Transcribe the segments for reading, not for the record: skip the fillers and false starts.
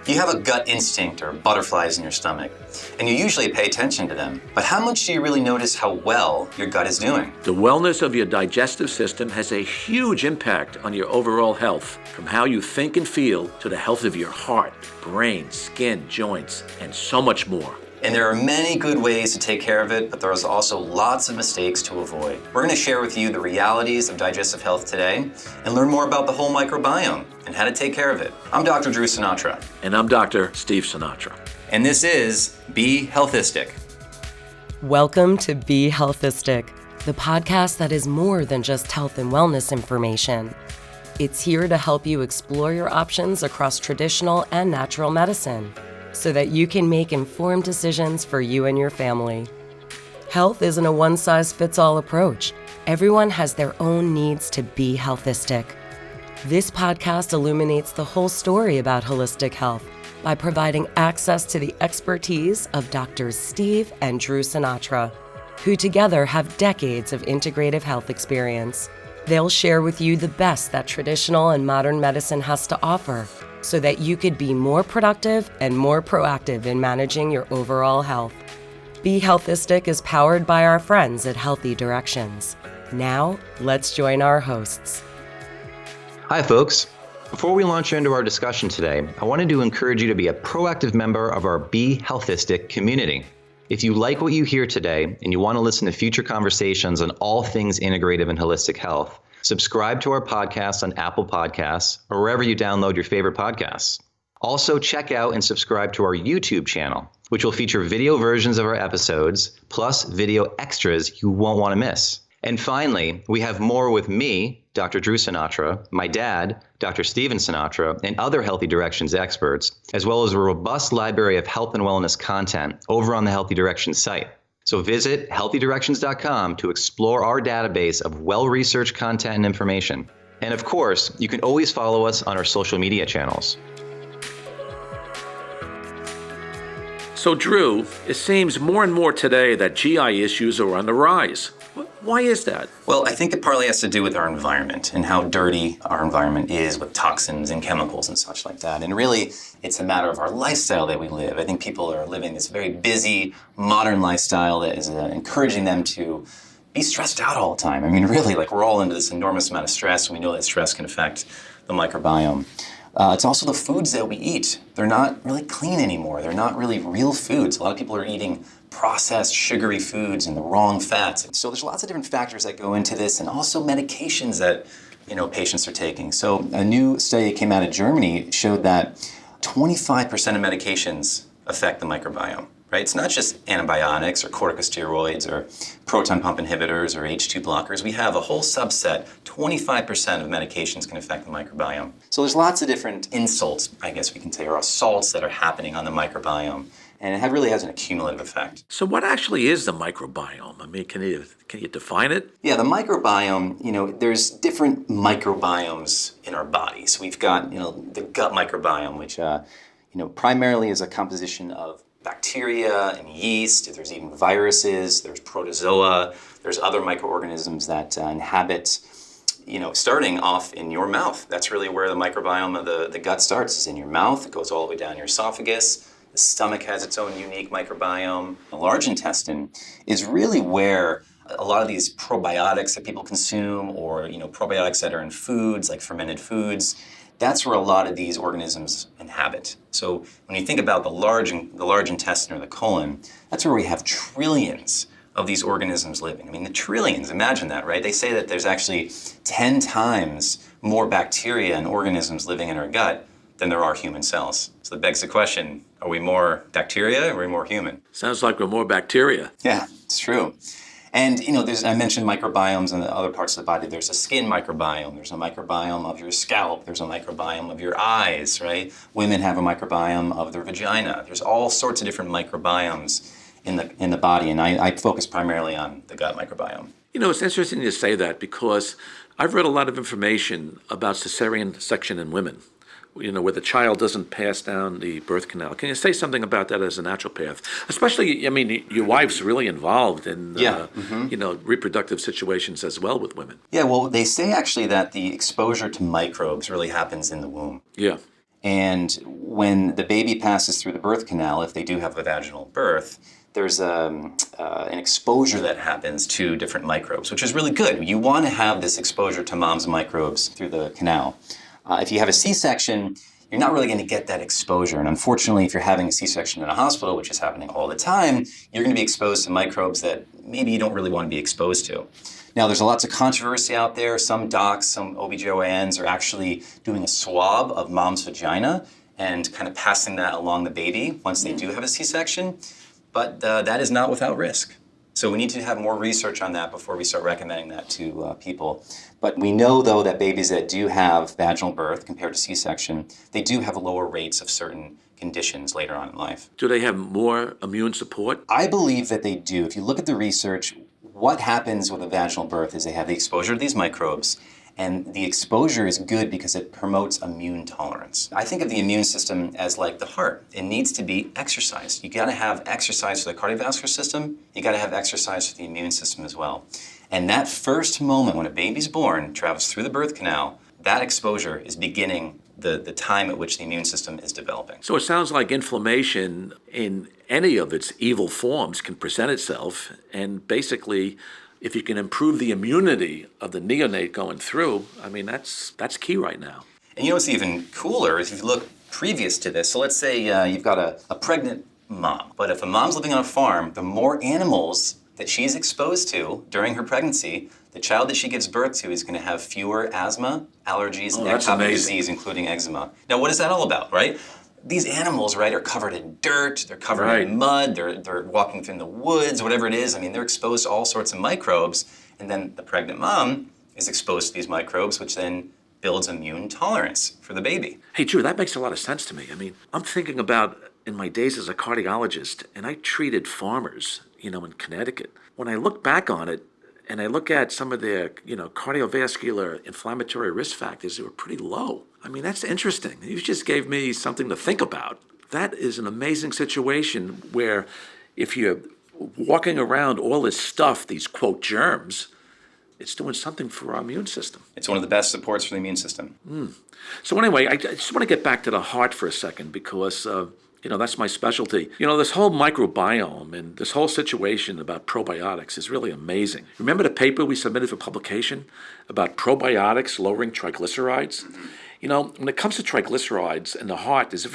You have a gut instinct or butterflies in your stomach, and you usually pay attention to them. But how much do you really notice how well your gut is doing? The wellness of your digestive system has a huge impact on your overall health, from how you think and feel to the health of your heart, brain, skin, joints, and so much more. And there are many good ways to take care of it, but there's also lots of mistakes to avoid. We're going to share with you the realities of digestive health today and learn more about the whole microbiome and how to take care of it. I'm Dr. Drew Sinatra. And I'm Dr. Steve Sinatra. And this is Be HEALTHistic. Welcome to Be HEALTHistic, the podcast that is more than just health and wellness information. It's here to help you explore your options across traditional and natural medicine, so that you can make informed decisions for you and your family. Health isn't a one-size-fits-all approach. Everyone has their own needs to be healthistic. This podcast illuminates the whole story about holistic health by providing access to the expertise of Drs. Steve and Drew Sinatra, who together have decades of integrative health experience. They'll share with you the best that traditional and modern medicine has to offer, so that you could be more productive and more proactive in managing your overall health. Be HEALTHistic is powered by our friends at Healthy Directions. Now, let's join our hosts. Hi, folks. Before we launch into our discussion today, I wanted to encourage you to be a proactive member of our Be HEALTHistic community. If you like what you hear today and you want to listen to future conversations on all things integrative and holistic health, subscribe to our podcast on Apple Podcasts or wherever you download your favorite podcasts. Also, check out and subscribe to our YouTube channel, which will feature video versions of our episodes, plus video extras you won't want to miss. And finally, we have more with me, Dr. Drew Sinatra, my dad, Dr. Steven Sinatra, and other Healthy Directions experts, as well as a robust library of health and wellness content over on the Healthy Directions site. So visit healthydirections.com to explore our database of well-researched content and information. And of course, you can always follow us on our social media channels. So Drew, it seems more and more today that GI issues are on the rise. Why is that? Well, I think it partly has to do with our environment and how dirty our environment is with toxins and chemicals and such like that. And really, it's a matter of our lifestyle that we live. I think people are living this very busy, modern lifestyle that is encouraging them to be stressed out all the time. I mean, really, we're all into this enormous amount of stress, and we know that stress can affect the microbiome. It's also the foods that we eat. They're not really clean anymore. They're not really real foods. A lot of people are eating processed sugary foods and the wrong fats. So there's lots of different factors that go into this, and also medications that patients are taking. So a new study that came out of Germany showed that 25% of medications affect the microbiome. Right? It's not just antibiotics or corticosteroids or proton pump inhibitors or H2 blockers. We have a whole subset, 25% of medications can affect the microbiome. So there's lots of different insults, I guess we can say, or assaults that are happening on the microbiome. And it really has an accumulative effect. So what actually is the microbiome? I mean, can you define it? Yeah, the microbiome, there's different microbiomes in our body. So we've got, the gut microbiome, which, primarily is a composition of bacteria and yeast. There's even viruses, there's protozoa, there's other microorganisms that inhabit, starting off in your mouth. That's really where the microbiome of the gut starts, is in your mouth. It goes all the way down your esophagus. The stomach has its own unique microbiome. The large intestine is really where a lot of these probiotics that people consume, or probiotics that are in foods, like fermented foods, that's where a lot of these organisms inhabit. So when you think about the large intestine or the colon, that's where we have trillions of these organisms living. I mean, the trillions, imagine that, right? They say that there's actually 10 times more bacteria and organisms living in our gut than there are human cells. So that begs the question, are we more bacteria or are we more human? Sounds like we're more bacteria. Yeah, it's true. And, I mentioned microbiomes in the other parts of the body. There's a skin microbiome. There's a microbiome of your scalp. There's a microbiome of your eyes, right? Women have a microbiome of their vagina. There's all sorts of different microbiomes in the body. And I focus primarily on the gut microbiome. It's interesting you say that, because I've read a lot of information about cesarean section in women. Where the child doesn't pass down the birth canal. Can you say something about that as a naturopath? Especially, your wife's really involved in, reproductive situations as well with women. Yeah, well, they say actually that the exposure to microbes really happens in the womb. Yeah. And when the baby passes through the birth canal, if they do have a vaginal birth, there's an exposure that happens to different microbes, which is really good. You want to have this exposure to mom's microbes through the canal. If you have a C-section, you're not really going to get that exposure. And unfortunately, if you're having a C-section in a hospital, which is happening all the time, you're going to be exposed to microbes that maybe you don't really want to be exposed to. Now, there's lots of controversy out there. Some docs, some OBGYNs are actually doing a swab of mom's vagina and kind of passing that along the baby once they do have a C-section. But that is not without risk. So we need to have more research on that before we start recommending that to people. But we know, though, that babies that do have vaginal birth compared to C-section, they do have lower rates of certain conditions later on in life. Do they have more immune support? I believe that they do. If you look at the research, what happens with a vaginal birth is they have the exposure to these microbes, and the exposure is good because it promotes immune tolerance. I think of the immune system as like the heart. It needs to be exercised. You gotta have exercise for the cardiovascular system. You gotta have exercise for the immune system as well. And that first moment when a baby's born, travels through the birth canal, that exposure is beginning the time at which the immune system is developing. So it sounds like inflammation in any of its evil forms can present itself, and basically, if you can improve the immunity of the neonate going through, I mean, that's key right now. And you know what's even cooler is if you look previous to this. So let's say you've got a pregnant mom, but if a mom's living on a farm, the more animals that she's exposed to during her pregnancy, the child that she gives birth to is going to have fewer asthma, allergies, and ectopic disease, including eczema. Now, what is that all about, right? These animals, right, are covered in dirt, they're covered in mud, they're walking through the woods, whatever it is. I mean, they're exposed to all sorts of microbes, and then the pregnant mom is exposed to these microbes, which then builds immune tolerance for the baby. Hey, Drew, that makes a lot of sense to me. I mean, I'm thinking about in my days as a cardiologist, and I treated farmers, in Connecticut. When I look back on it, and I look at some of their, cardiovascular inflammatory risk factors, they were pretty low. I mean, that's interesting. You just gave me something to think about. That is an amazing situation where if you're walking around all this stuff, these, quote, germs, it's doing something for our immune system. It's one of the best supports for the immune system. So anyway, I just want to get back to the heart for a second because, that's my specialty. This whole microbiome and this whole situation about probiotics is really amazing. Remember the paper we submitted for publication about probiotics lowering triglycerides? When it comes to triglycerides in the heart, there's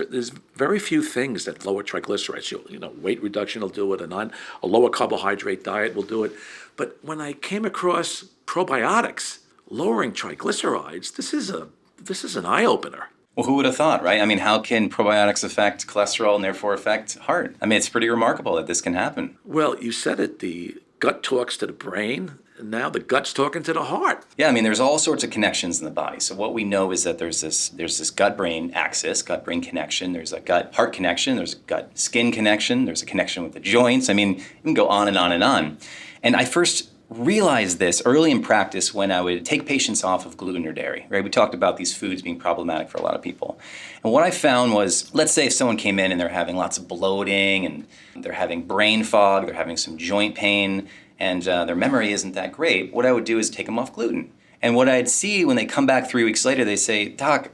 very few things that lower triglycerides. Weight reduction will do it, a lower carbohydrate diet will do it. But when I came across probiotics lowering triglycerides, this is an eye-opener. Well, who would have thought, right? I mean, how can probiotics affect cholesterol and therefore affect heart? I mean, it's pretty remarkable that this can happen. Well, you said it. The gut talks to the brain, and now the gut's talking to the heart. Yeah, I mean, there's all sorts of connections in the body. So what we know is that there's this gut-brain axis, gut-brain connection. There's a gut-heart connection. There's a gut-skin connection. There's a connection with the joints. I mean, you can go on and on and on. And I first realized this early in practice when I would take patients off of gluten or dairy, right? We talked about these foods being problematic for a lot of people. And what I found was, let's say if someone came in and they're having lots of bloating and they're having brain fog, they're having some joint pain, and their memory isn't that great, what I would do is take them off gluten. And what I'd see when they come back 3 weeks later, they say, Doc,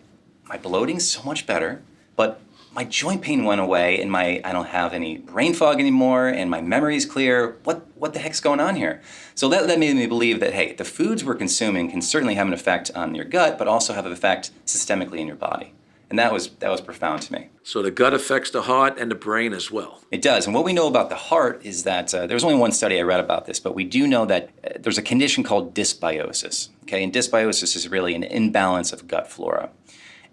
my bloating's so much better, but my joint pain went away and I don't have any brain fog anymore and my memory's clear. What the heck's going on here? So that made me believe that, hey, the foods we're consuming can certainly have an effect on your gut, but also have an effect systemically in your body. And that was profound to me. So the gut affects the heart and the brain as well. It does. And what we know about the heart is that there's only one study I read about this, but we do know that there's a condition called dysbiosis. Okay, and dysbiosis is really an imbalance of gut flora.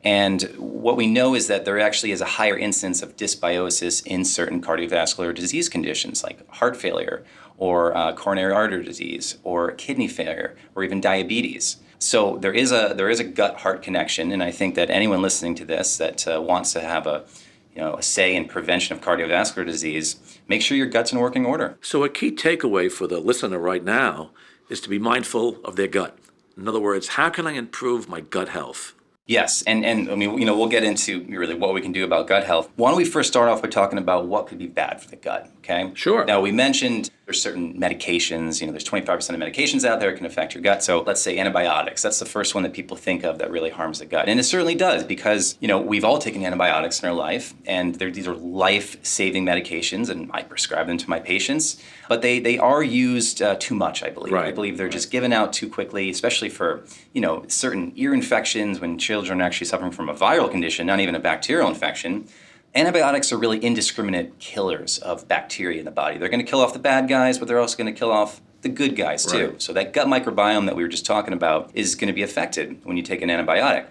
And what we know is that there actually is a higher incidence of dysbiosis in certain cardiovascular disease conditions like heart failure or coronary artery disease or kidney failure or even diabetes. So there is a gut-heart connection, and I think that anyone listening to this that wants to have a say in prevention of cardiovascular disease, make sure your gut's in working order. So a key takeaway for the listener right now is to be mindful of their gut. In other words, how can I improve my gut health? Yes, and I mean, we'll get into really what we can do about gut health. Why don't we first start off by talking about what could be bad for the gut, okay? Sure. Now, we mentioned There's certain medications, there's 25% of medications out there that can affect your gut. So let's say antibiotics, that's the first one that people think of that really harms the gut. And it certainly does because, we've all taken antibiotics in our life and these are life-saving medications and I prescribe them to my patients, but they are used too much, I believe. Right. I believe they're just given out too quickly, especially for, certain ear infections when children are actually suffering from a viral condition, not even a bacterial infection. Antibiotics are really indiscriminate killers of bacteria in the body. They're going to kill off the bad guys, but they're also going to kill off the good guys too. Right. So that gut microbiome that we were just talking about is going to be affected when you take an antibiotic.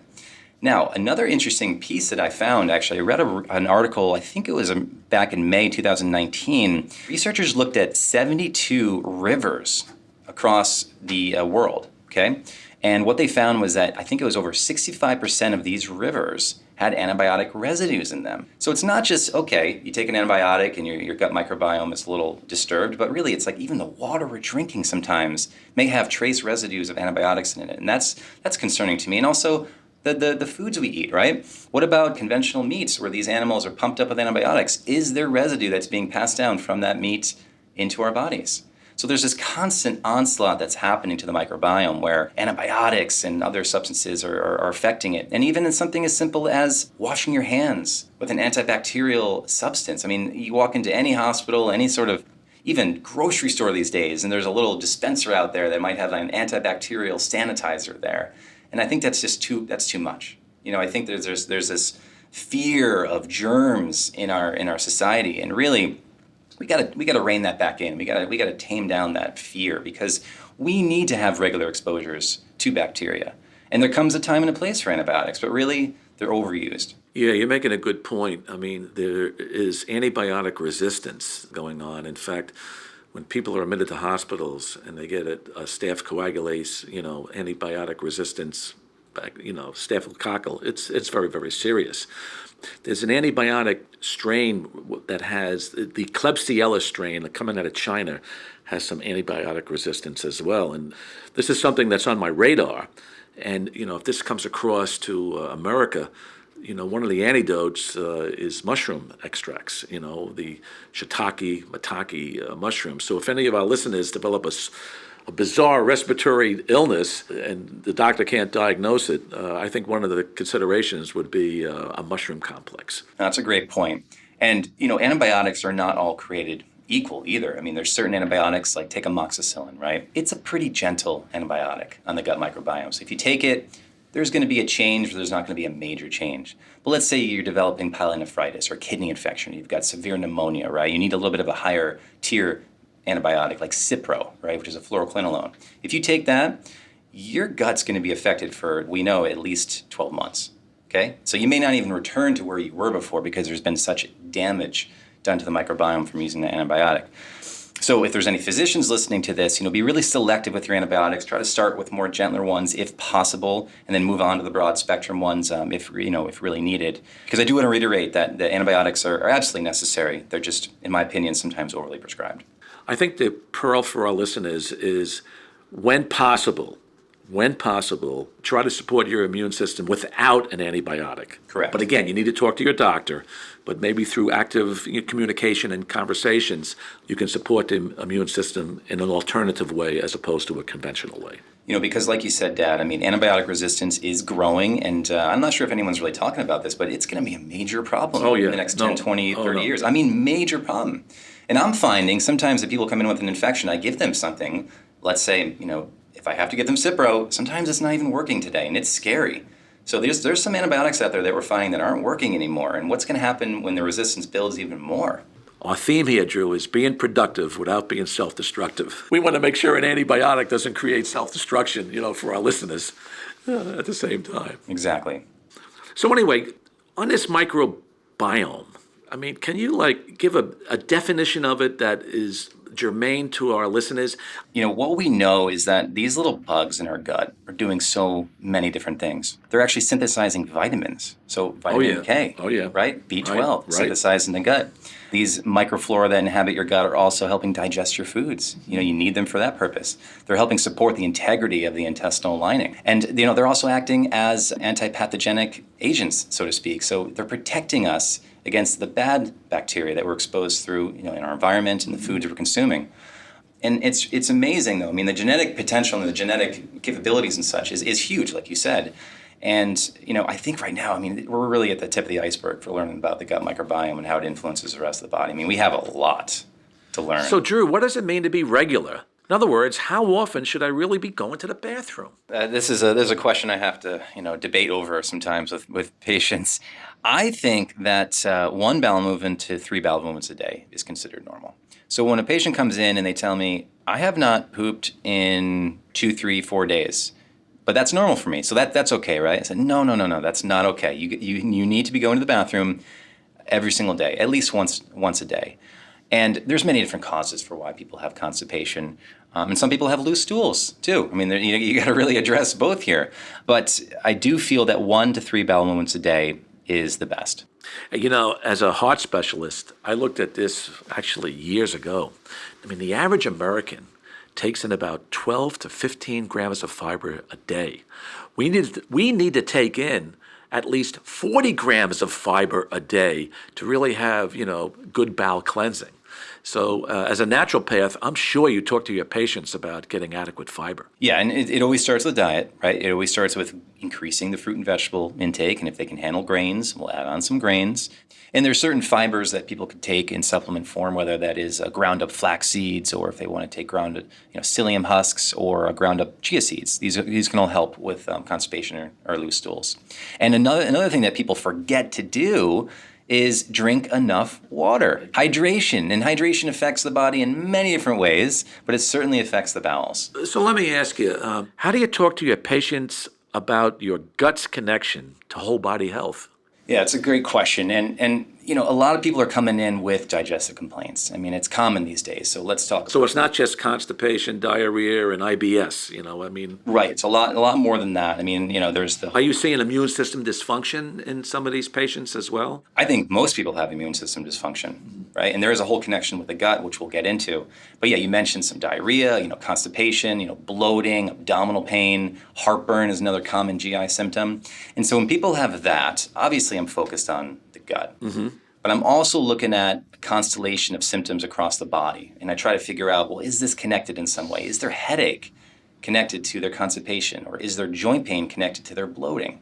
Now, another interesting piece that I found, actually, I read an article, I think it was back in May 2019. Researchers looked at 72 rivers across the world, okay? And what they found was that I think it was over 65% of these rivers had antibiotic residues in them. So it's not just, okay, you take an antibiotic and your gut microbiome is a little disturbed, but really it's like even the water we're drinking sometimes may have trace residues of antibiotics in it. And that's concerning to me. And also the foods we eat, right? What about conventional meats where these animals are pumped up with antibiotics? Is there residue that's being passed down from that meat into our bodies? So there's this constant onslaught that's happening to the microbiome where antibiotics and other substances are affecting it. And even in something as simple as washing your hands with an antibacterial substance. I mean, you walk into any hospital, any sort of even grocery store these days, and there's a little dispenser out there that might have an antibacterial sanitizer there. And I think that's too much. I think there's this fear of germs in our society, and really we gotta rein that back in. We gotta tame down that fear because we need to have regular exposures to bacteria. And there comes a time and a place for antibiotics, but really they're overused. Yeah, you're making a good point. I mean, there is antibiotic resistance going on. In fact, when people are admitted to hospitals and they get a staph coagulase, antibiotic resistance, staphylococcal, it's very, very serious. There's an antibiotic strain that has, the Klebsiella strain coming out of China has some antibiotic resistance as well. And this is something that's on my radar. And, if this comes across to America, one of the antidotes is mushroom extracts, the shiitake, maitake mushroom. So if any of our listeners develop a bizarre respiratory illness and the doctor can't diagnose it, I think one of the considerations would be a mushroom complex. That's a great point. And, antibiotics are not all created equal either. I mean, there's certain antibiotics, like take amoxicillin, right? It's a pretty gentle antibiotic on the gut microbiome. So if you take it, there's going to be a change, but there's not going to be a major change. But let's say you're developing pyelonephritis or kidney infection. You've got severe pneumonia, right? You need a little bit of a higher tier antibiotic like Cipro, right, which is a fluoroquinolone. If you take that, your gut's going to be affected for, we know, at least 12 months, okay? So you may not even return to where you were before because there's been such damage done to the microbiome from using the antibiotic. So if there's any physicians listening to this, be really selective with your antibiotics. Try to start with more gentler ones if possible, and then move on to the broad spectrum ones if really needed. Because I do want to reiterate that the antibiotics are absolutely necessary. They're just, in my opinion, sometimes overly prescribed. I think the pearl for our listeners is when possible, try to support your immune system without an antibiotic. Correct. But again, you need to talk to your doctor, but maybe through active communication and conversations, you can support the immune system in an alternative way as opposed to a conventional way. Because like you said, Dad, I mean, antibiotic resistance is growing, and I'm not sure if anyone's really talking about this, but it's going to be a major problem in the next 10, 20, 30 years. I mean, major problem. And I'm finding sometimes if people come in with an infection, I give them something, let's say, if I have to give them Cipro, sometimes it's not even working today, and it's scary. So there's some antibiotics out there that we're finding that aren't working anymore, and what's going to happen when the resistance builds even more? Our theme here, Drew, is being productive without being self-destructive. We want to make sure an antibiotic doesn't create self-destruction, for our listeners at the same time. Exactly. So anyway, on this microbiome, I mean, can you give a definition of it that is germane to our listeners? What we know is that these little bugs in our gut are doing so many different things. They're actually synthesizing vitamins. So vitamin K, right? B12, right. synthesized in the gut. These microflora that inhabit your gut are also helping digest your foods. You need them for that purpose. They're helping support the integrity of the intestinal lining. And, they're also acting as antipathogenic agents, so to speak. So they're protecting us against the bad bacteria that we're exposed through, in our environment and the foods we're consuming. And it's amazing, though. I mean, the genetic potential and the genetic capabilities and such is huge, like you said. And, I think right now, we're really at the tip of the iceberg for learning about the gut microbiome and how it influences the rest of the body. I mean, we have a lot to learn. So, Drew, what does it mean to be regular? In other words, how often should I really be going to the bathroom? There's a question I have to, debate over sometimes with patients. I think that 1 bowel movement to 3 bowel movements a day is considered normal. So when a patient comes in and they tell me, I have not pooped in 2, 3, 4 days, but that's normal for me, so that's okay, right? I said, no, that's not okay. You need to be going to the bathroom every single day, at least once a day. And there's many different causes for why people have constipation. And some people have loose stools, too. I mean, you got to really address both here. But I do feel that 1 to 3 bowel movements a day is the best. As a heart specialist, I looked at this actually years ago. I mean, the average American takes in about 12 to 15 grams of fiber a day. We need to take in at least 40 grams of fiber a day to really have, good bowel cleansing. So as a naturopath, I'm sure you talk to your patients about getting adequate fiber. Yeah, and it always starts with diet, right? It always starts with increasing the fruit and vegetable intake, and if they can handle grains, we'll add on some grains. And there's certain fibers that people could take in supplement form, whether that is ground up flax seeds, or if they want to take ground psyllium husks, or ground up chia seeds. These can all help with constipation or loose stools. And another thing that people forget to do is drink enough water. Hydration affects the body in many different ways, but it certainly affects the bowels. So let me ask you, how do you talk to your patients about your gut's connection to whole body health? Yeah, it's a great question. And a lot of people are coming in with digestive complaints. I mean, it's common these days. So let's talk. So it's not just constipation, diarrhea, and IBS, Right. It's a lot more than that. I mean, there's the... Are you seeing immune system dysfunction in some of these patients as well? I think most people have immune system dysfunction, right? And there is a whole connection with the gut, which we'll get into. But yeah, you mentioned some diarrhea, constipation, bloating, abdominal pain, heartburn is another common GI symptom. And so when people have that, obviously I'm focused on the gut. Mm-hmm. But I'm also looking at a constellation of symptoms across the body. And I try to figure out, well, is this connected in some way? Is their headache connected to their constipation? Or is their joint pain connected to their bloating?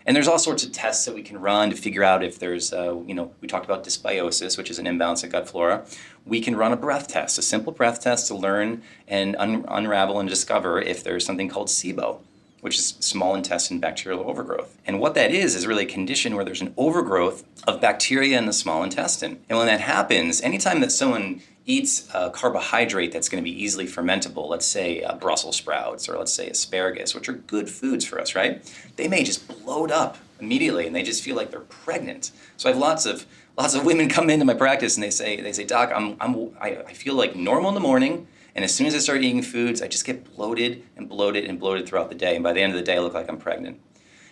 And there's all sorts of tests that we can run to figure out if there's, we talked about dysbiosis, which is an imbalance of gut flora. We can run a breath test, a simple breath test to learn and unravel and discover if there's something called SIBO, which is small intestine bacterial overgrowth. And what that is really a condition where there's an overgrowth of bacteria in the small intestine. And when that happens, anytime that someone eats a carbohydrate that's going to be easily fermentable, let's say Brussels sprouts or let's say asparagus, which are good foods for us, right? They may just bloat up immediately and they just feel like they're pregnant. So I have lots of women come into my practice and they say, Doc, I feel like normal in the morning. And as soon as I start eating foods, I just get bloated and bloated and bloated throughout the day. And by the end of the day, I look like I'm pregnant.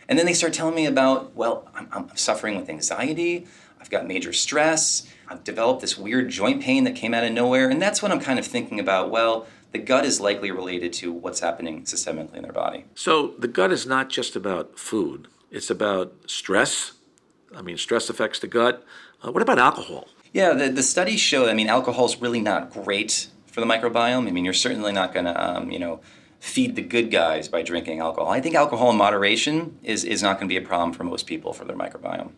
And then they start telling me about, well, I'm suffering with anxiety. I've got major stress. I've developed this weird joint pain that came out of nowhere. And that's when I'm kind of thinking about, well, the gut is likely related to what's happening systemically in their body. So the gut is not just about food. It's about stress. Stress affects the gut. What about alcohol? Yeah, the studies show, alcohol is really not great for the microbiome. You're certainly not going to, feed the good guys by drinking alcohol. I think alcohol in moderation is not going to be a problem for most people for their microbiome.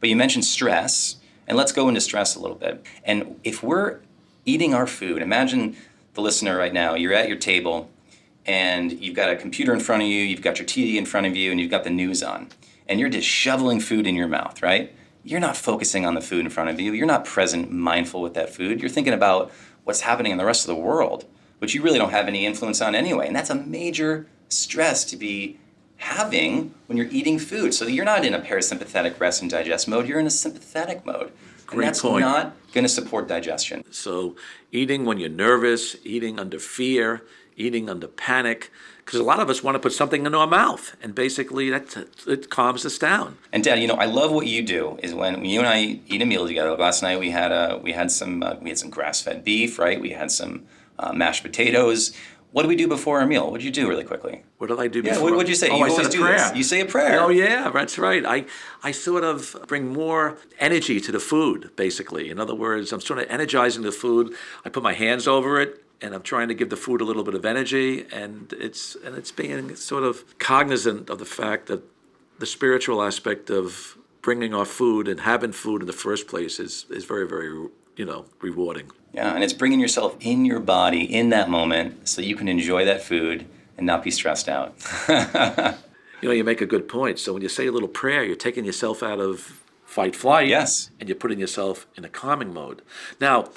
But you mentioned stress, and let's go into stress a little bit. And if we're eating our food, imagine the listener right now, you're at your table, and you've got a computer in front of you, you've got your TV in front of you, and you've got the news on, and you're just shoveling food in your mouth, right? You're not focusing on the food in front of you. You're not present, mindful with that food. You're thinking about what's happening in the rest of the world, which you really don't have any influence on anyway. And that's a major stress to be having when you're eating food. So you're not in a parasympathetic rest and digest mode, you're in a sympathetic mode. And that's not going to support digestion. So eating when you're nervous, eating under fear, eating under panic, because a lot of us want to put something into our mouth, and basically it calms us down. And Dad, I love what you do. Is when you and I eat a meal together. Last night we had some grass-fed beef, right? We had some mashed potatoes. What do we do before our meal? What did you do really quickly? What did I do before? Yeah, what did you say? Oh, I said a prayer. You say a prayer. Oh, yeah, that's right. I sort of bring more energy to the food, basically. In other words, I'm sort of energizing the food. I put my hands over it, and I'm trying to give the food a little bit of energy, and it's being sort of cognizant of the fact that the spiritual aspect of bringing our food and having food in the first place is very, very, rewarding. Yeah, and it's bringing yourself in your body in that moment so you can enjoy that food and not be stressed out. You make a good point. So when you say a little prayer, you're taking yourself out of fight, flight. Yes. And you're putting yourself in a calming mode. Now,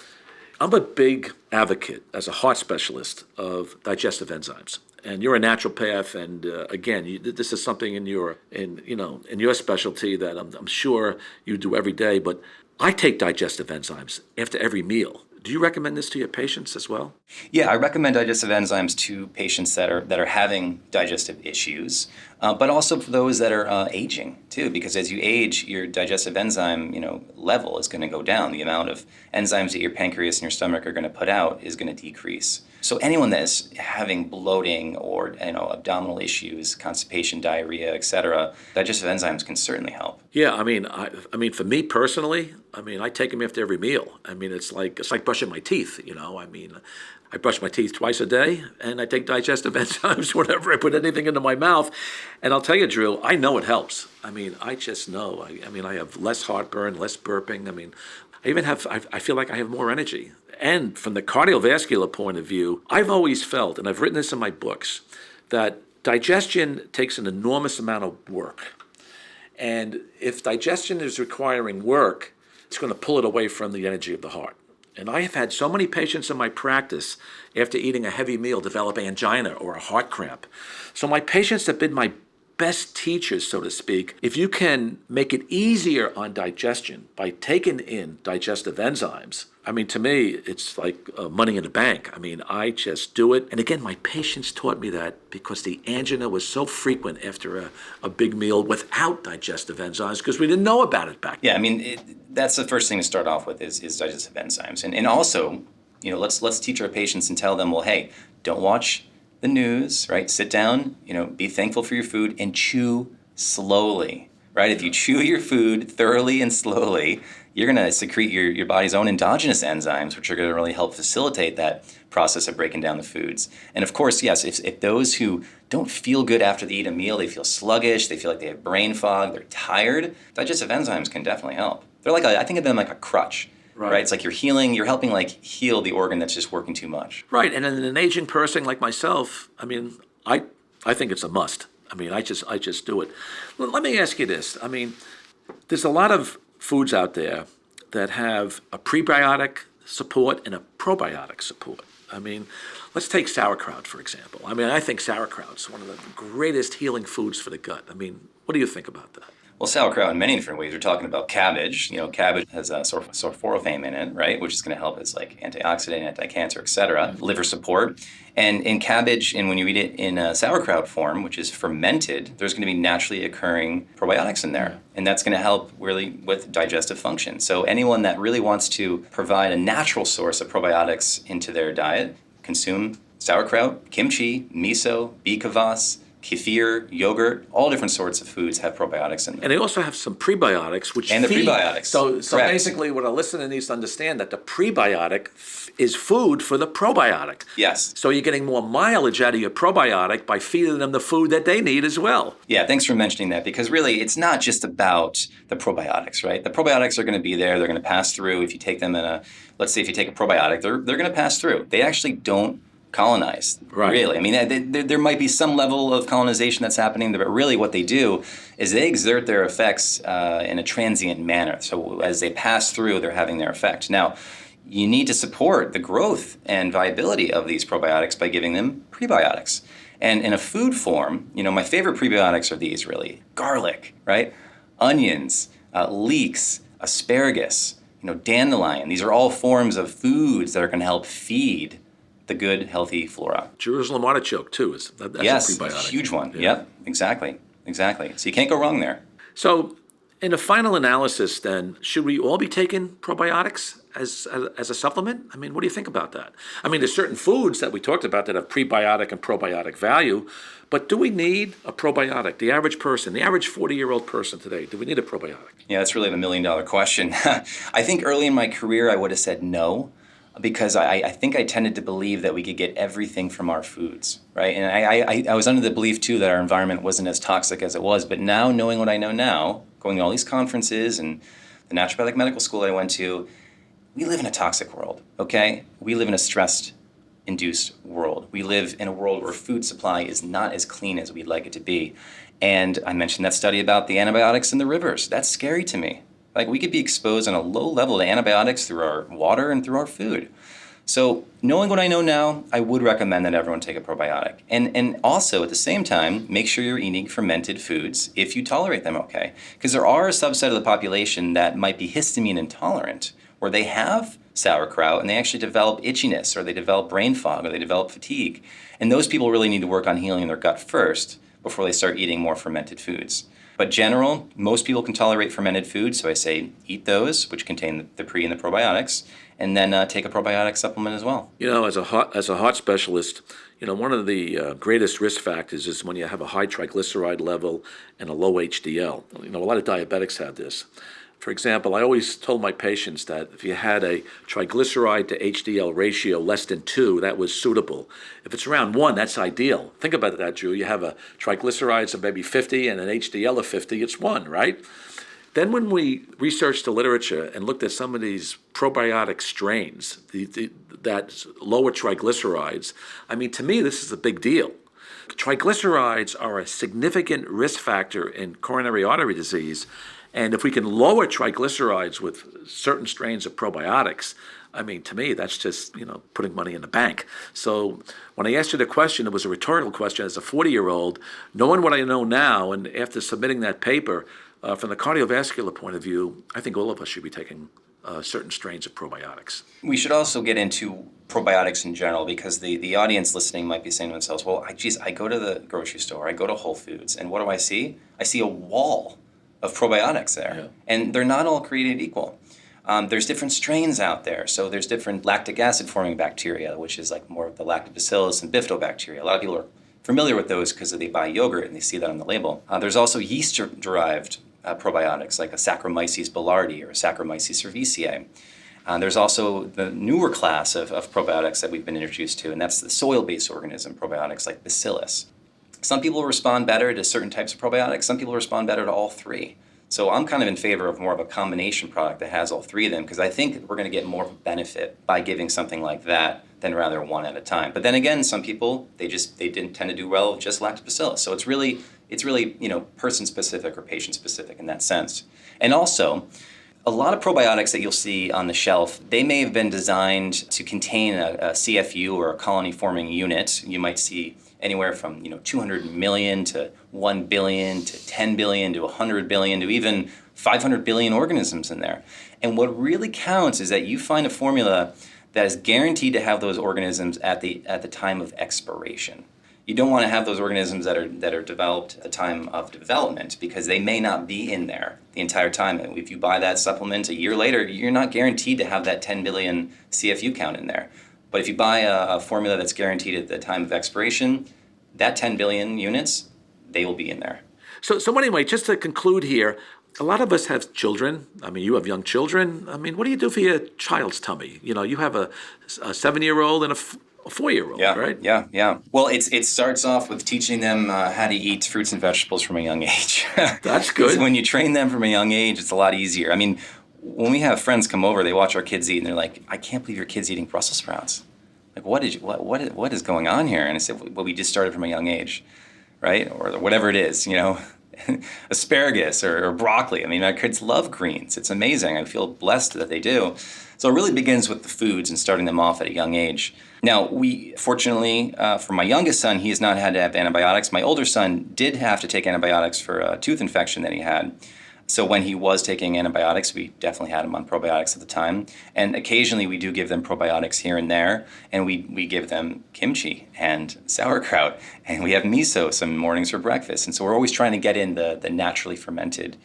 I'm a big advocate as a heart specialist of digestive enzymes. And you're a naturopath, and again, this is something in your specialty that I'm sure you do every day. But I take digestive enzymes after every meal. Do you recommend this to your patients as well? Yeah, I recommend digestive enzymes to patients that are having digestive issues, but also for those that are aging too, because as you age, your digestive enzyme level is going to go down. The amount of enzymes that your pancreas and your stomach are going to put out is going to decrease. So anyone that is having bloating or abdominal issues, constipation, diarrhea, etc., digestive enzymes can certainly help. Yeah, I mean, for me personally, I take them after every meal. It's like brushing my teeth. I brush my teeth twice a day, and I take digestive enzymes whenever I put anything into my mouth. And I'll tell you, Drew, I know it helps. I just know. I have less heartburn, less burping. I feel like I have more energy. And from the cardiovascular point of view, I've always felt, and I've written this in my books, that digestion takes an enormous amount of work. And if digestion is requiring work, it's going to pull it away from the energy of the heart. And I have had so many patients in my practice after eating a heavy meal develop angina or a heart cramp. So my patients have been my best teachers, so to speak. If you can make it easier on digestion by taking in digestive enzymes, to me, it's like money in the bank. I just do it. And again, my patients taught me that because the angina was so frequent after a big meal without digestive enzymes because we didn't know about it back then. Yeah, that's the first thing to start off with is digestive enzymes. And also, let's teach our patients and tell them, well, hey, don't watch the news, right? Sit down, be thankful for your food and chew slowly, right? If you chew your food thoroughly and slowly, you're going to secrete your body's own endogenous enzymes, which are going to really help facilitate that process of breaking down the foods. And of course, yes, if those who don't feel good after they eat a meal, they feel sluggish, they feel like they have brain fog, they're tired, digestive enzymes can definitely help. They're I think of them like a crutch. Right. It's like you're helping heal the organ that's just working too much. Right. And in an aging person like myself, I think it's a must. I just do it. Well, let me ask you this. There's a lot of foods out there that have a prebiotic support and a probiotic support. Let's take sauerkraut, for example. I think sauerkraut's one of the greatest healing foods for the gut. What do you think about that? Well, sauerkraut in many different ways. We're talking about cabbage. Cabbage has sulforaphane in it, right, which is going to help as antioxidant, anti-cancer, etc. Liver support. And in cabbage, and when you eat it in sauerkraut form, which is fermented, there's going to be naturally occurring probiotics in there. And that's going to help really with digestive function. So anyone that really wants to provide a natural source of probiotics into their diet, consume sauerkraut, kimchi, miso, bee kvass, kefir, yogurt, all different sorts of foods have probiotics in them. And they also have some prebiotics, which and the feed. Prebiotics. So basically what a listener needs to understand that the prebiotic is food for the probiotic. Yes. So you're getting more mileage out of your probiotic by feeding them the food that they need as well. Yeah, thanks for mentioning that, because really it's not just about the probiotics, right? The probiotics are going to be there. They're going to pass through. If you take them let's say if you take a probiotic, they're going to pass through. They actually don't colonize, really. There might be some level of colonization that's happening, but really what they do is they exert their effects in a transient manner. So as they pass through, they're having their effect. Now, you need to support the growth and viability of these probiotics by giving them prebiotics. And in a food form, my favorite prebiotics are these, really. Garlic, right? Onions, leeks, asparagus, dandelion. These are all forms of foods that are going to help feed the good, healthy flora. Jerusalem artichoke, too. That's a prebiotic. Yes, huge one. Yeah. Yep, exactly. So you can't go wrong there. So in a final analysis, then, should we all be taking probiotics as a supplement? What do you think about that? There's certain foods that we talked about that have prebiotic and probiotic value, but do we need a probiotic? The average person, the average 40-year-old person today, do we need a probiotic? Yeah, that's really the $1 million question. I think early in my career, I would have said no. because I think I tended to believe that we could get everything from our foods, right? And I was under the belief, too, that our environment wasn't as toxic as it was. But now, knowing what I know now, going to all these conferences and the naturopathic medical school I went to, we live in a toxic world, okay? We live in a stress-induced world. We live in a world where food supply is not as clean as we'd like it to be. And I mentioned that study about the antibiotics in the rivers. That's scary to me. Like, we could be exposed on a low level to antibiotics through our water and through our food. So knowing what I know now, I would recommend that everyone take a probiotic. And also, at the same time, make sure you're eating fermented foods if you tolerate them okay. Because there are a subset of the population that might be histamine intolerant, where they have sauerkraut and they actually develop itchiness, or they develop brain fog, or they develop fatigue. And those people really need to work on healing their gut first before they start eating more fermented foods. But general, most people can tolerate fermented foods, so I say eat those, which contain the pre and the probiotics, and then take a probiotic supplement as well. As a heart specialist, one of the greatest risk factors is when you have a high triglyceride level and a low HDL. A lot of diabetics have this. For example, I always told my patients that if you had a triglyceride to HDL ratio less than 2, that was suitable. If it's around 1, that's ideal. Think about that, Drew. You have a triglycerides of maybe 50 and an HDL of 50, it's 1, right? Then when we researched the literature and looked at some of these probiotic strains, that lower triglycerides, to me, this is a big deal. Triglycerides are a significant risk factor in coronary artery disease. And if we can lower triglycerides with certain strains of probiotics, to me, that's just, putting money in the bank. So when I asked you the question, it was a rhetorical question as a 40-year-old. Knowing what I know now, and after submitting that paper, from the cardiovascular point of view, I think all of us should be taking certain strains of probiotics. We should also get into probiotics in general, because the audience listening might be saying to themselves, well, I go to the grocery store, I go to Whole Foods, and what do I see? I see a wall of probiotics there. Yeah. And they're not all created equal. There's different strains out there. So there's different lactic acid forming bacteria, which is like more of the lactobacillus and bifidobacteria. A lot of people are familiar with those because they buy yogurt and they see that on the label. There's also yeast-derived probiotics like a Saccharomyces boulardii or a Saccharomyces cerevisiae. There's also the newer class of probiotics that we've been introduced to, and that's the soil-based organism probiotics like bacillus. Some people respond better to certain types of probiotics. Some people respond better to all three. So I'm kind of in favor of more of a combination product that has all three of them, because I think that we're going to get more of a benefit by giving something like that than rather one at a time. But then again, some people, they didn't tend to do well with just lactobacillus. So it's really person specific or patient specific in that sense. And also, a lot of probiotics that you'll see on the shelf, they may have been designed to contain a CFU or a colony forming unit. You might see anywhere from 200 million to 1 billion to 10 billion to 100 billion to even 500 billion organisms in there. And what really counts is that you find a formula that is guaranteed to have those organisms at the time of expiration. You don't want to have those organisms that are developed at the time of development, because they may not be in there the entire time. If you buy that supplement a year later, you're not guaranteed to have that 10 billion CFU count in there. But if you buy a formula that's guaranteed at the time of expiration, that 10 billion units, they will be in there. So anyway, just to conclude here, a lot of us have children. You have young children. What do you do for your child's tummy? You have a 7-year-old and a 4-year-old, right? Yeah. Well, it starts off with teaching them how to eat fruits and vegetables from a young age. That's good. When you train them from a young age, it's a lot easier. When we have friends come over, they watch our kids eat, and they're like, "I can't believe your kid's eating Brussels sprouts. Like, what is going on here?" And I said, "Well, we just started from a young age, right? Or whatever it is, asparagus or broccoli. Our kids love greens. It's amazing. I feel blessed that they do. So it really begins with the foods and starting them off at a young age. Now, fortunately, for my youngest son, he has not had to have antibiotics. My older son did have to take antibiotics for a tooth infection that he had. So when he was taking antibiotics, we definitely had him on probiotics at the time. And occasionally we do give them probiotics here and there. And we give them kimchi and sauerkraut. And we have miso some mornings for breakfast. And so we're always trying to get in the naturally fermented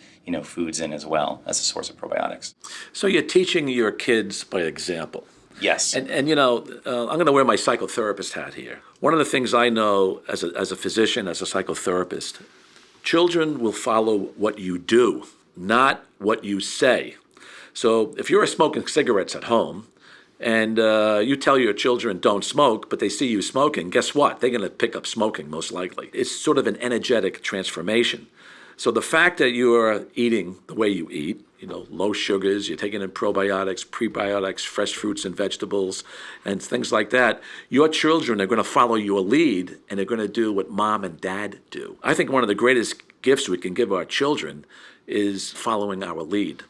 foods in as well as a source of probiotics. So you're teaching your kids by example. Yes. And I'm going to wear my psychotherapist hat here. One of the things I know as a physician, as a psychotherapist, children will follow what you do, not what you say. So if you're smoking cigarettes at home, and you tell your children don't smoke, but they see you smoking, guess what? They're going to pick up smoking most likely. It's sort of an energetic transformation. So the fact that you are eating the way you eat, low sugars, you're taking in probiotics, prebiotics, fresh fruits and vegetables, and things like that, your children are going to follow your lead, and they're going to do what mom and dad do. I think one of the greatest gifts we can give our children is following our lead,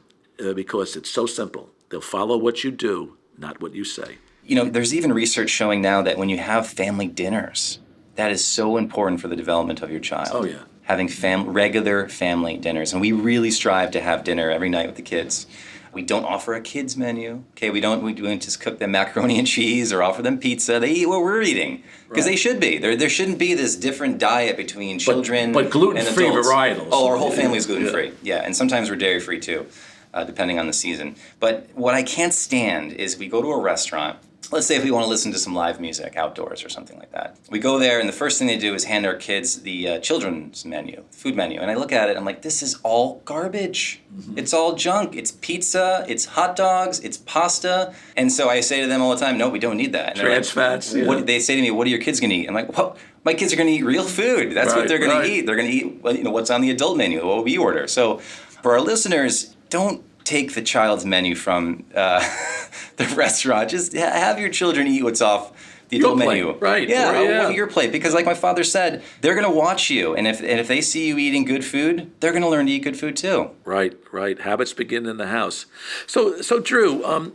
because it's so simple. They'll follow what you do, not what you say. There's even research showing now that when you have family dinners, that is so important for the development of your child. Oh, yeah. Having regular family dinners. And we really strive to have dinner every night with the kids. We don't offer a kids menu. Okay, we don't just cook them macaroni and cheese or offer them pizza. They eat what we're eating, because they should be. There shouldn't be this different diet between children but gluten-free and adults. varietals. Oh, our whole family is gluten-free. Yeah, and sometimes we're dairy-free too, depending on the season. But what I can't stand is we go to a restaurant. Let's say if we want to listen to some live music outdoors or something like that. We go there, and the first thing they do is hand our kids the children's menu, food menu. And I look at it, I'm like, this is all garbage. Mm-hmm. It's all junk. It's pizza, it's hot dogs, it's pasta. And so I say to them all the time, no, we don't need that. And trans fats. They say to me, what are your kids going to eat? I'm like, well, my kids are going to eat real food. That's what they're going to eat. They're going to eat what's on the adult menu, what we order. So for our listeners, don't take the child's menu from the restaurant. Just have your children eat what's off the adult menu. Right. Yeah, your plate. Because like my father said, they're going to watch you. And if they see you eating good food, they're going to learn to eat good food too. Right. Habits begin in the house. So Drew,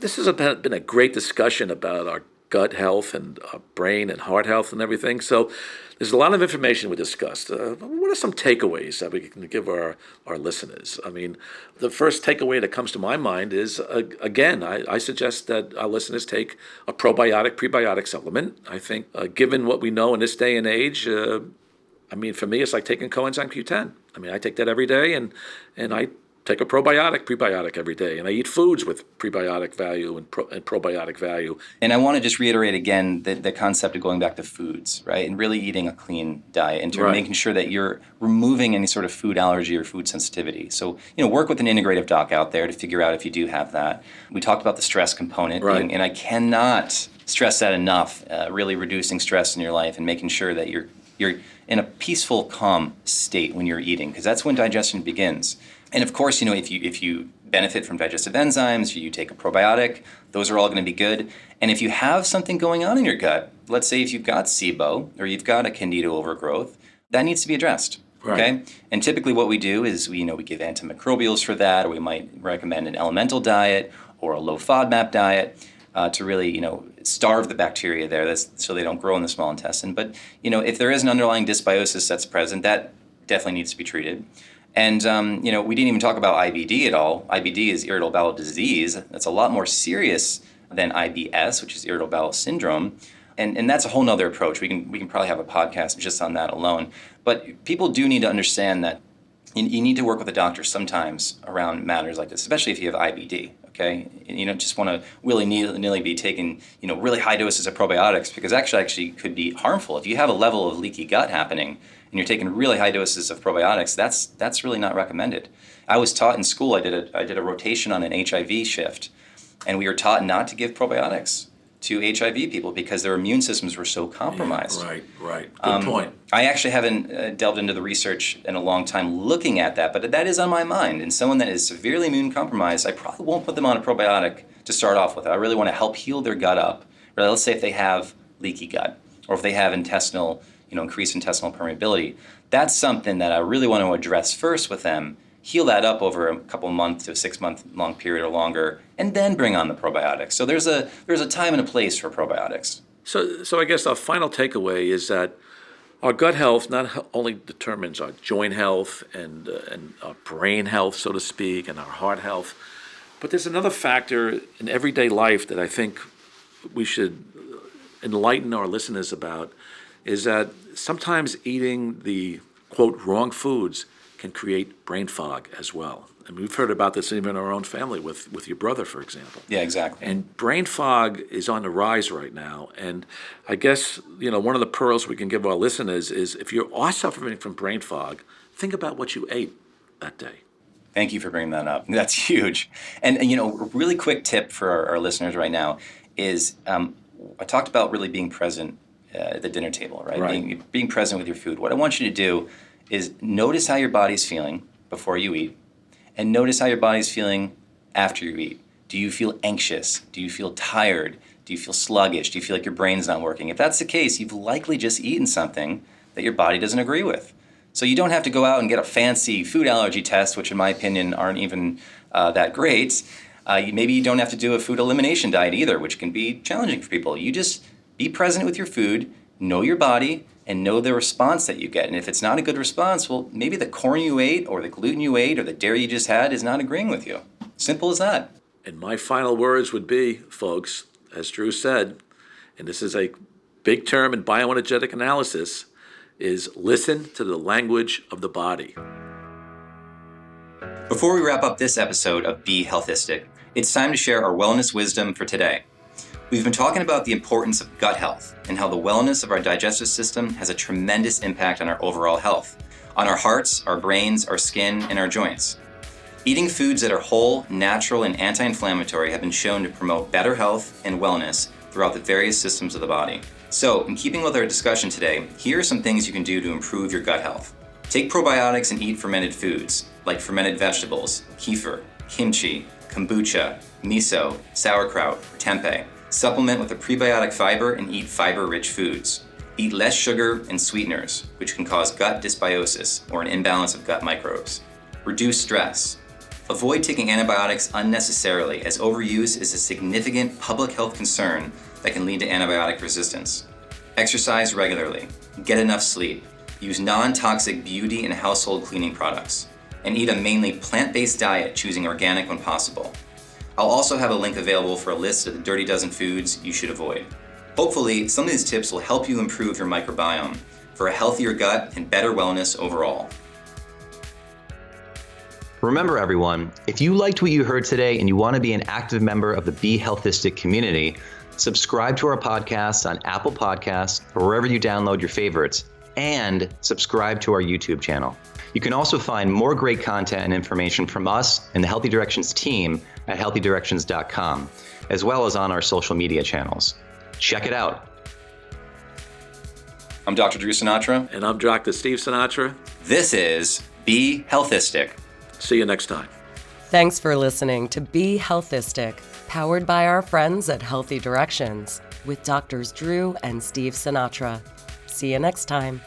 this has been a great discussion about our gut health and our brain and heart health and everything. So there's a lot of information we discussed. What are some takeaways that we can give our listeners? I mean, the first takeaway that comes to my mind is, again, I suggest that our listeners take a probiotic, prebiotic supplement. I think given what we know in this day and age, for me, it's like taking coenzyme Q10. I take that every day, and I take a probiotic, prebiotic every day, and I eat foods with prebiotic value and probiotic value. And I want to just reiterate again the concept of going back to foods, right? And really eating a clean diet and making sure that you're removing any sort of food allergy or food sensitivity. So, work with an integrative doc out there to figure out if you do have that. We talked about the stress component, and I cannot stress that enough, really reducing stress in your life and making sure that you're in a peaceful, calm state when you're eating, because that's when digestion begins. And of course, if you benefit from digestive enzymes, you take a probiotic, those are all going to be good. And if you have something going on in your gut, let's say if you've got SIBO or you've got a candida overgrowth, that needs to be addressed. Right. Okay? And typically what we do is we give antimicrobials for that, or we might recommend an elemental diet or a low FODMAP diet to really, starve the bacteria there so they don't grow in the small intestine. But, if there is an underlying dysbiosis that's present, that definitely needs to be treated. And, we didn't even talk about IBD at all. IBD is irritable bowel disease. That's a lot more serious than IBS, which is irritable bowel syndrome. And that's a whole nother approach. We can probably have a podcast just on that alone. But people do need to understand that you need to work with a doctor sometimes around matters like this, especially if you have IBD. Okay, and you don't just want to willy-nilly be taking really high doses of probiotics, because actually could be harmful. If you have a level of leaky gut happening and you're taking really high doses of probiotics, that's really not recommended. I was taught in school. I did a rotation on an HIV shift, and we were taught not to give probiotics to HIV people because their immune systems were so compromised. Yeah, right. Good point. I actually haven't delved into the research in a long time looking at that, but that is on my mind. And someone that is severely immune compromised, I probably won't put them on a probiotic to start off with. I really want to help heal their gut up. Or let's say if they have leaky gut, or if they have increased intestinal permeability. That's something that I really want to address first with them, heal that up over a couple months to a 6 month long period or longer, and then bring on the probiotics. So there's a time and a place for probiotics. So I guess our final takeaway is that our gut health not only determines our joint health and our brain health, so to speak, and our heart health, but there's another factor in everyday life that I think we should enlighten our listeners about, is that sometimes eating the, quote, wrong foods can create brain fog as well. And we've heard about this even in our own family with your brother, for example. Yeah, exactly. And brain fog is on the rise right now. And I guess, one of the pearls we can give our listeners is if you are suffering from brain fog, think about what you ate that day. Thank you for bringing that up. That's huge. And a really quick tip for our listeners right now is I talked about really being present at the dinner table, right? Being present with your food. What I want you to do is notice how your body's feeling before you eat, and notice how your body's feeling after you eat. Do you feel anxious? Do you feel tired? Do you feel sluggish? Do you feel like your brain's not working? If that's the case, you've likely just eaten something that your body doesn't agree with. So you don't have to go out and get a fancy food allergy test, which in my opinion aren't even that great. Maybe you don't have to do a food elimination diet either, which can be challenging for people. You just be present with your food, know your body, and know the response that you get. And if it's not a good response, well, maybe the corn you ate or the gluten you ate or the dairy you just had is not agreeing with you. Simple as that. And my final words would be, folks, as Drew said, and this is a big term in bioenergetic analysis, is listen to the language of the body. Before we wrap up this episode of Be HEALTHistic, it's time to share our wellness wisdom for today. We've been talking about the importance of gut health and how the wellness of our digestive system has a tremendous impact on our overall health, on our hearts, our brains, our skin, and our joints. Eating foods that are whole, natural, and anti-inflammatory have been shown to promote better health and wellness throughout the various systems of the body. So, in keeping with our discussion today, here are some things you can do to improve your gut health. Take probiotics and eat fermented foods, like fermented vegetables, kefir, kimchi, kombucha, miso, sauerkraut, or tempeh. Supplement with a prebiotic fiber and eat fiber-rich foods. Eat less sugar and sweeteners, which can cause gut dysbiosis or an imbalance of gut microbes. Reduce stress. Avoid taking antibiotics unnecessarily, as overuse is a significant public health concern that can lead to antibiotic resistance. Exercise regularly. Get enough sleep. Use non-toxic beauty and household cleaning products. And eat a mainly plant-based diet, choosing organic when possible. I'll also have a link available for a list of the dirty dozen foods you should avoid. Hopefully, some of these tips will help you improve your microbiome for a healthier gut and better wellness overall. Remember everyone, if you liked what you heard today and you want to be an active member of the Be HEALTHistic community, subscribe to our podcast on Apple Podcasts or wherever you download your favorites, and subscribe to our YouTube channel. You can also find more great content and information from us and the Healthy Directions team at healthydirections.com, as well as on our social media channels. Check it out. I'm Dr. Drew Sinatra. And I'm Dr. Steve Sinatra. This is Be HEALTHistic. See you next time. Thanks for listening to Be HEALTHistic, powered by our friends at Healthy Directions, with Drs. Drew and Steve Sinatra. See you next time.